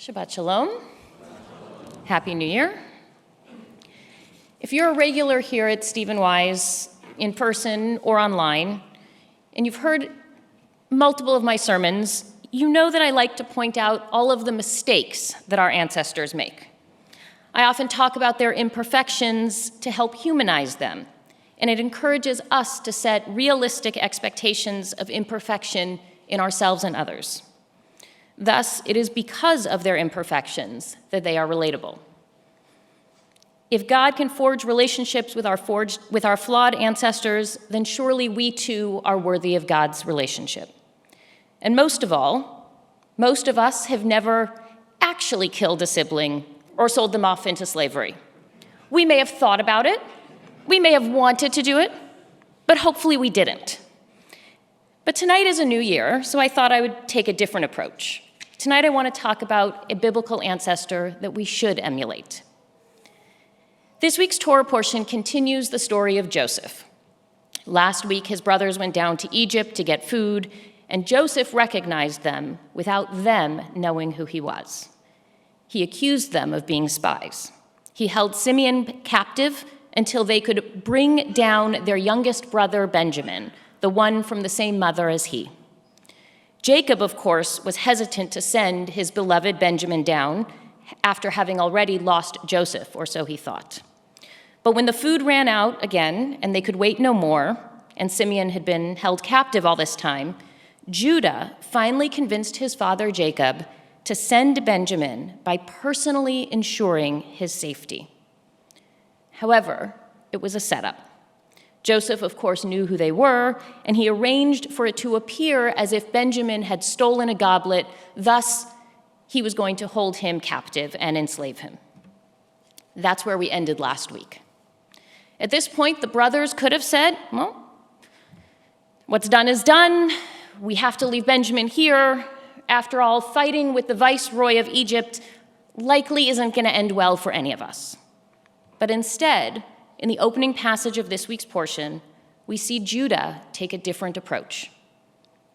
Shabbat Shalom. Happy New Year. If you're a regular here at Stephen Wise, in person or online, and you've heard multiple of my sermons, you know that I like to point out all of the mistakes that our ancestors make. I often talk about their imperfections to help humanize them, and it encourages us to set realistic expectations of imperfection in ourselves and others. Thus, it is because of their imperfections that they are relatable. If God can forge relationships with our flawed ancestors, then surely we too are worthy of God's relationship. And most of all, most of us have never actually killed a sibling or sold them off into slavery. We may have thought about it, we may have wanted to do it, but hopefully we didn't. But tonight is a new year, so I thought I would take a different approach. Tonight I want to talk about a biblical ancestor that we should emulate. This week's Torah portion continues the story of Joseph. Last week, his brothers went down to Egypt to get food, and Joseph recognized them without them knowing who he was. He accused them of being spies. He held Simeon captive until they could bring down their youngest brother, Benjamin, the one from the same mother as he. Jacob, of course, was hesitant to send his beloved Benjamin down after having already lost Joseph, or so he thought. But when the food ran out again and they could wait no more, and Simeon had been held captive all this time, Judah finally convinced his father Jacob to send Benjamin by personally ensuring his safety. However, it was a setup. Joseph, of course, knew who they were, and he arranged for it to appear as if Benjamin had stolen a goblet, thus he was going to hold him captive and enslave him. That's where we ended last week. At this point, the brothers could have said, well, what's done is done. We have to leave Benjamin here. After all, fighting with the viceroy of Egypt likely isn't going to end well for any of us. But instead, in the opening passage of this week's portion, we see Judah take a different approach.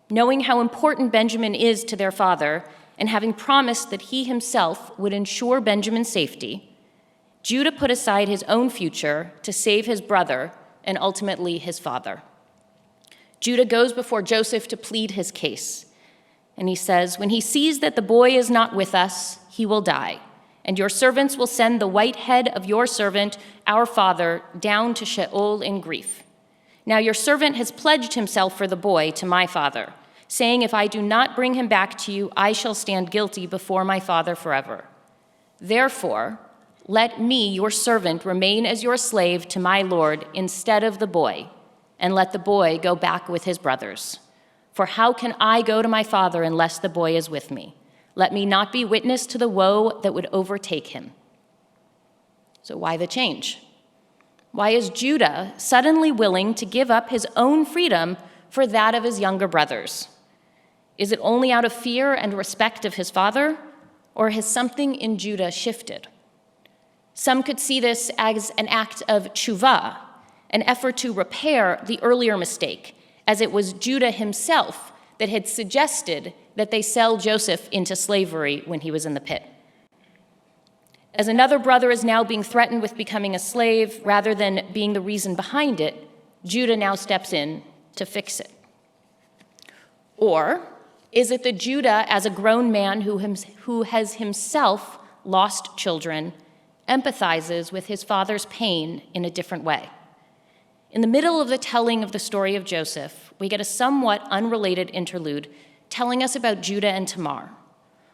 Knowing how important Benjamin is to their father, and having promised that he himself would ensure Benjamin's safety, Judah put aside his own future to save his brother and ultimately his father. Judah goes before Joseph to plead his case, and he says, "When he sees that the boy is not with us, he will die. And your servants will send the white head of your servant, our father, down to Sheol in grief. Now your servant has pledged himself for the boy to my father, saying, if I do not bring him back to you, I shall stand guilty before my father forever. Therefore, let me, your servant, remain as your slave to my lord instead of the boy, and let the boy go back with his brothers. For how can I go to my father unless the boy is with me? Let me not be witness to the woe that would overtake him." So why the change? Why is Judah suddenly willing to give up his own freedom for that of his younger brothers? Is it only out of fear and respect of his father, or has something in Judah shifted? Some could see this as an act of tshuva, an effort to repair the earlier mistake, as it was Judah himself that had suggested that they sell Joseph into slavery when he was in the pit. As another brother is now being threatened with becoming a slave rather than being the reason behind it, Judah now steps in to fix it. Or is it that Judah, as a grown man who has himself lost children, empathizes with his father's pain in a different way? In the middle of the telling of the story of Joseph, we get a somewhat unrelated interlude telling us about Judah and Tamar.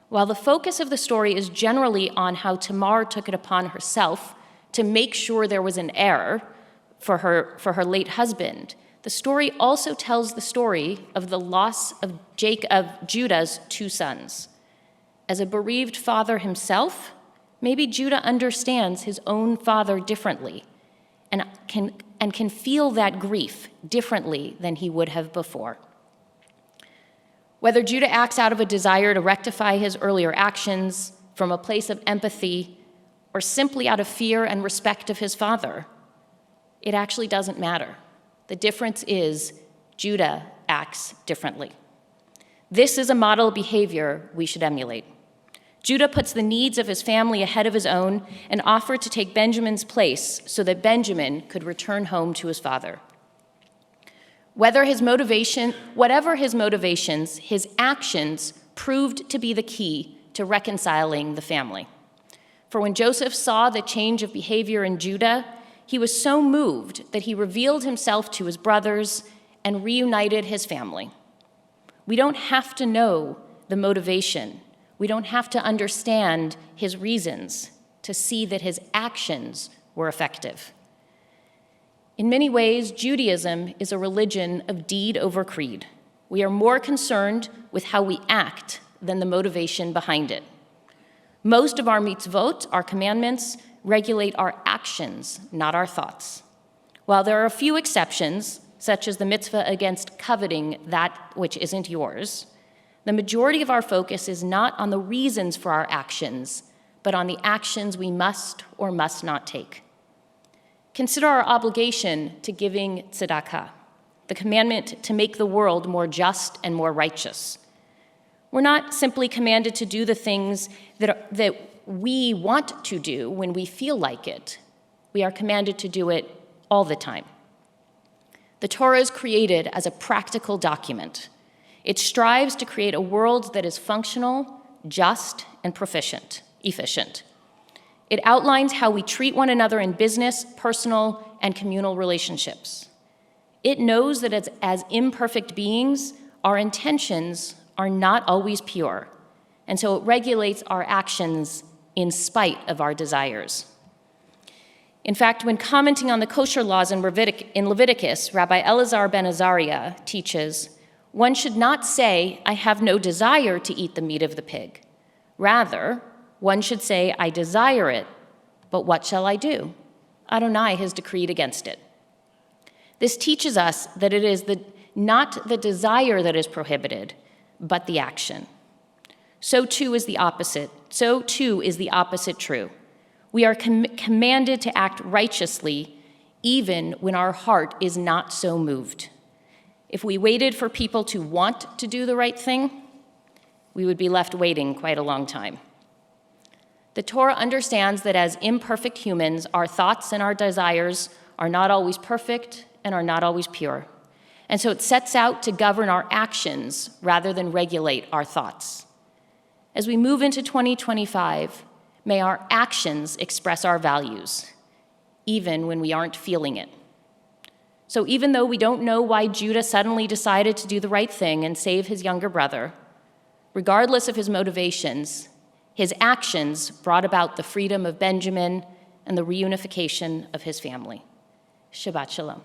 While the focus of the story is generally on how Tamar took it upon herself to make sure there was an heir for her late husband, the story also tells the story of the loss of Judah's two sons. As a bereaved father himself, maybe Judah understands his own father differently and can feel that grief differently than he would have before. Whether Judah acts out of a desire to rectify his earlier actions from a place of empathy or simply out of fear and respect of his father, it actually doesn't matter. The difference is Judah acts differently. This is a model behavior we should emulate. Judah puts the needs of his family ahead of his own and offered to take Benjamin's place so that Benjamin could return home to his father. Whatever his motivations, his actions proved to be the key to reconciling the family. For when Joseph saw the change of behavior in Judah, he was so moved that he revealed himself to his brothers and reunited his family. We don't have to know the motivation. We don't have to understand his reasons to see that his actions were effective. In many ways, Judaism is a religion of deed over creed. We are more concerned with how we act than the motivation behind it. Most of our mitzvot, our commandments, regulate our actions, not our thoughts. While there are a few exceptions, such as the mitzvah against coveting that which isn't yours, the majority of our focus is not on the reasons for our actions, but on the actions we must or must not take. Consider our obligation to giving tzedakah, the commandment to make the world more just and more righteous. We're not simply commanded to do the things that we want to do when we feel like it. We are commanded to do it all the time. The Torah is created as a practical document. It strives to create a world that is functional, just, and efficient. It outlines how we treat one another in business, personal, and communal relationships. It knows that as imperfect beings, our intentions are not always pure, and so it regulates our actions in spite of our desires. In fact, when commenting on the kosher laws in Leviticus, Rabbi Elazar ben Azariah teaches, one should not say, I have no desire to eat the meat of the pig. Rather, one should say, I desire it, but what shall I do? Adonai has decreed against it. This teaches us that it is not the desire that is prohibited, but the action. So too is the opposite true. We are commanded to act righteously even when our heart is not so moved. If we waited for people to want to do the right thing, we would be left waiting quite a long time. The Torah understands that as imperfect humans, our thoughts and our desires are not always perfect and are not always pure. And so it sets out to govern our actions rather than regulate our thoughts. As we move into 2025, may our actions express our values, even when we aren't feeling it. So even though we don't know why Judah suddenly decided to do the right thing and save his younger brother, regardless of his motivations, his actions brought about the freedom of Benjamin and the reunification of his family. Shabbat Shalom.